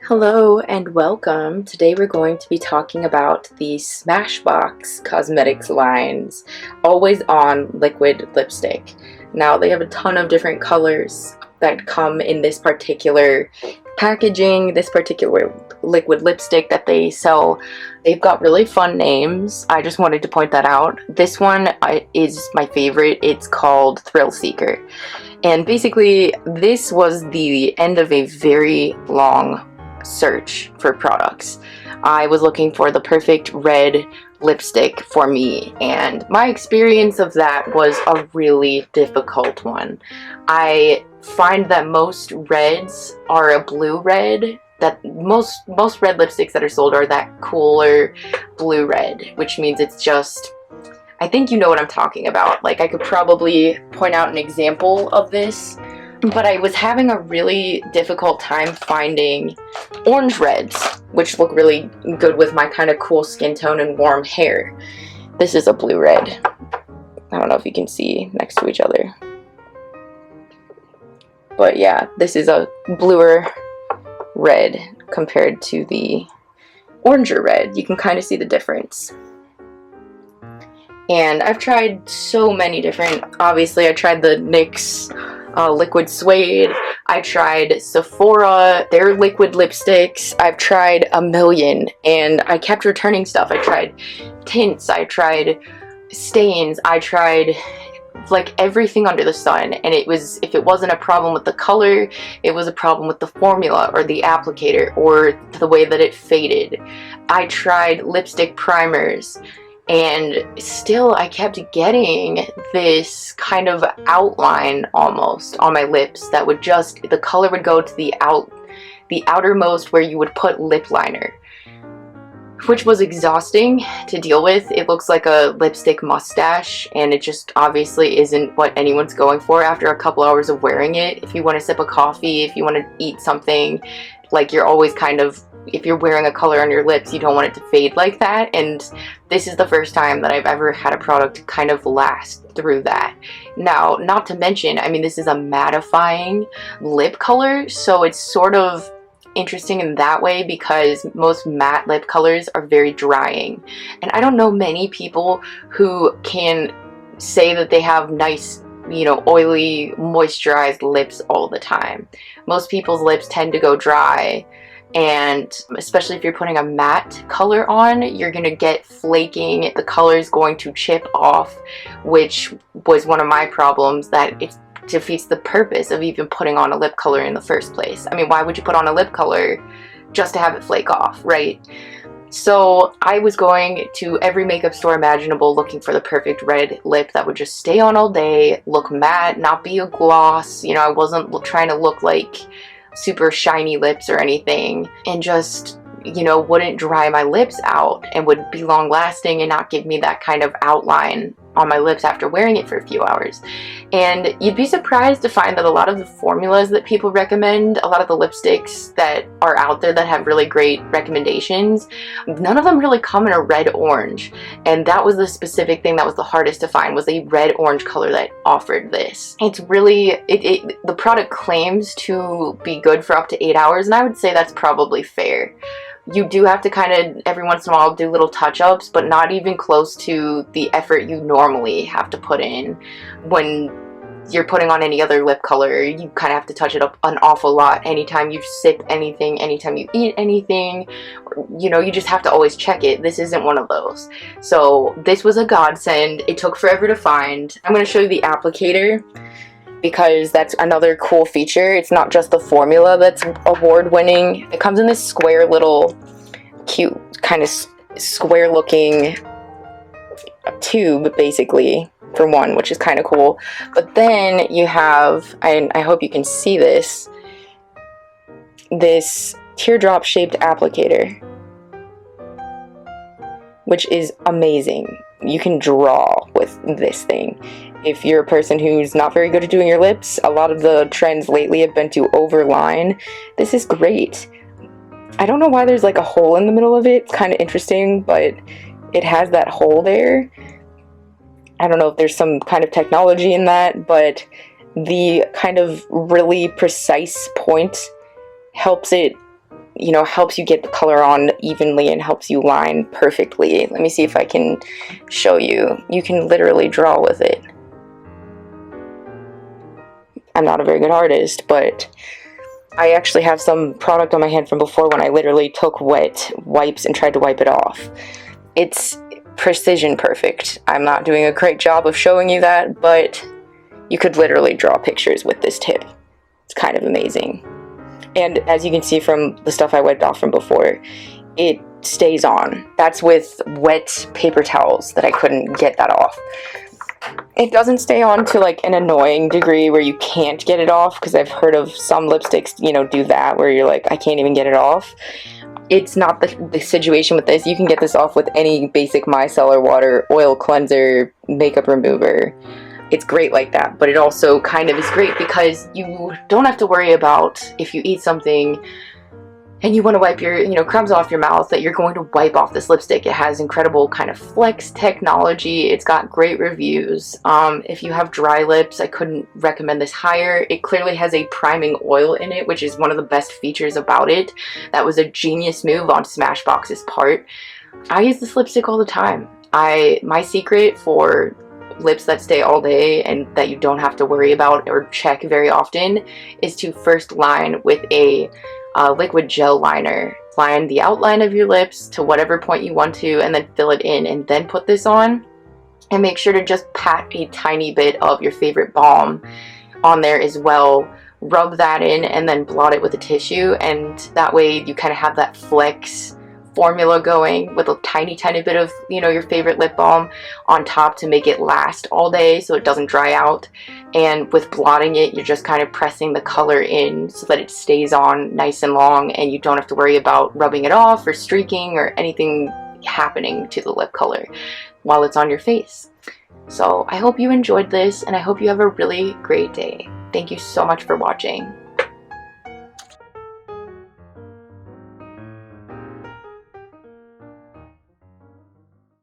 Hello and welcome. Today we're going to be talking about the Smashbox Cosmetics line's Always On liquid lipstick. Now they have a ton of different colors that come in this particular packaging, this particular liquid lipstick that they sell. They've got really fun names. I just wanted to point that out. This one is my favorite. It's called Thrill Seeker. And basically this was the end of a very long search for products. I was looking for the perfect red lipstick for me, and my experience of that was a really difficult one. I find that most reds are a blue red, that most red lipsticks that are sold are that cooler blue red, which means it's just, I think you know what I'm talking about. Like, I could probably point out an example of this, but I was having a really difficult time finding orange reds, which look really good with my kind of cool skin tone and warm hair. This is a blue red. I don't know if you can see next to each other. But yeah, this is a bluer red compared to the oranger red. You can kind of see the difference. And I've tried so many different, obviously I tried the NYX liquid suede, I tried Sephora, their liquid lipsticks, I've tried a million, and I kept returning stuff. I tried tints, I tried stains, I tried like everything under the sun, and it was, if it wasn't a problem with the color, it was a problem with the formula or the applicator or the way that it faded. I tried lipstick primers, and still I kept getting this kind of outline almost on my lips that would just, the color would go to the outermost where you would put lip liner, which was exhausting to deal with. It looks like a lipstick mustache, and it just obviously isn't what anyone's going for after a couple hours of wearing it. If you want to sip a coffee, if you want to eat something, like, you're always kind of, if you're wearing a color on your lips, you don't want it to fade like that. And this is the first time that I've ever had a product kind of last through that. Now, not to mention, I mean, this is a mattifying lip color, so it's sort of interesting in that way because most matte lip colors are very drying. And I don't know many people who can say that they have nice, you know, oily, moisturized lips all the time. Most people's lips tend to go dry, and especially if you're putting a matte color on, you're gonna get flaking. The color is going to chip off, which was one of my problems, that it defeats the purpose of even putting on a lip color in the first place. I mean, why would you put on a lip color just to have it flake off, right? So I was going to every makeup store imaginable looking for the perfect red lip that would just stay on all day, look matte, not be a gloss. You know, I wasn't trying to look like super shiny lips or anything, and just, you know, wouldn't dry my lips out and would be long lasting and not give me that kind of outline on my lips after wearing it for a few hours. And you'd be surprised to find that a lot of the formulas that people recommend, a lot of the lipsticks that are out there that have really great recommendations, none of them really come in a red orange. And that was the specific thing that was the hardest to find, was a red orange color that offered this. It's really, the product claims to be good for up to 8 hours, and I would say that's probably fair. You do have to kind of, every once in a while, do little touch-ups, but not even close to the effort you normally have to put in. When you're putting on any other lip color, you kind of have to touch it up an awful lot. Anytime you sip anything, anytime you eat anything, you know, you just have to always check it. This isn't one of those. So this was a godsend. It took forever to find. I'm going to show you the applicator, because that's another cool feature. It's not just the formula that's award-winning. It comes in this square little cute kind of square looking tube, basically, for one, which is kind of cool. But then you have, and I hope you can see this teardrop shaped applicator, which is amazing. You can draw with this thing. If you're a person who's not very good at doing your lips, a lot of the trends lately have been to overline. This is great. I don't know why there's like a hole in the middle of it. It's kind of interesting, but it has that hole there. I don't know if there's some kind of technology in that, but the kind of really precise point helps it you know, helps you get the color on evenly and helps you line perfectly. Let me see if I can show you. You can literally draw with it. I'm not a very good artist, but I actually have some product on my hand from before when I literally took wet wipes and tried to wipe it off. It's precision perfect. I'm not doing a great job of showing you that, but you could literally draw pictures with this tip. It's kind of amazing. And as you can see from the stuff I wiped off from before, it stays on. That's with wet paper towels that I couldn't get that off. It doesn't stay on to like an annoying degree where you can't get it off, because I've heard of some lipsticks, you know, do that where you're like, I can't even get it off. It's not the situation with this. You can get this off with any basic micellar water, oil cleanser, makeup remover. It's great like that, but it also kind of is great because you don't have to worry about if you eat something and you want to wipe your, you know, crumbs off your mouth, that you're going to wipe off this lipstick. It has incredible kind of flex technology. It's got great reviews. If you have dry lips, I couldn't recommend this higher. It clearly has a priming oil in it, which is one of the best features about it. That was a genius move on Smashbox's part. I use this lipstick all the time. My secret for lips that stay all day and that you don't have to worry about or check very often is to first line with a liquid gel liner. Line the outline of your lips to whatever point you want to, and then fill it in, and then put this on. And make sure to just pat a tiny bit of your favorite balm on there as well. Rub that in and then blot it with a tissue, and that way you kind of have that flex formula going with a tiny bit of, you know, your favorite lip balm on top to make it last all day so it doesn't dry out. And with blotting it, you're just kind of pressing the color in so that it stays on nice and long, and you don't have to worry about rubbing it off or streaking or anything happening to the lip color while it's on your face. So I hope you enjoyed this, and I hope you have a really great day. Thank you so much for watching.